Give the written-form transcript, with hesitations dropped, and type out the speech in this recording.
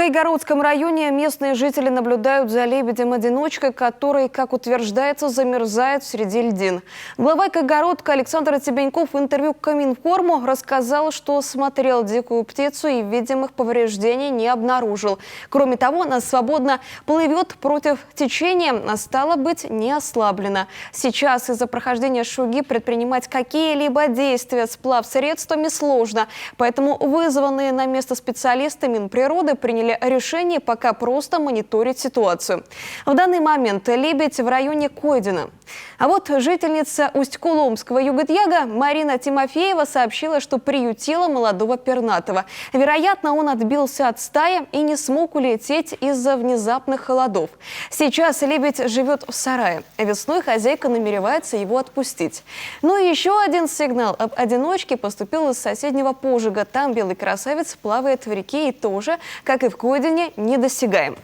Кайгородском районе местные жители наблюдают за лебедем-одиночкой, который, как утверждается, замерзает среди льдин. Глава Кайгородка Александр Тебеньков в интервью Коминформу рассказал, что смотрел дикую птицу и видимых повреждений не обнаружил. Кроме того, она свободно плывет против течения, а стало быть, не ослаблена. Сейчас из-за прохождения шуги предпринимать какие-либо действия с плавсредствами сложно, поэтому вызванные на место специалисты Минприроды приняли решение пока просто мониторить ситуацию. В данный момент лебедь в районе Койдина. А вот жительница Усть-Куломского Юготъяга Марина Тимофеева сообщила, что приютила молодого пернатого. Вероятно, он отбился от стаи и не смог улететь из-за внезапных холодов. Сейчас лебедь живет в сарае. Весной хозяйка намеревается его отпустить. Ну и еще один сигнал об одиночке поступил из соседнего Пожига. Там белый красавец плавает в реке и тоже, как и в Койдине, недосягаем.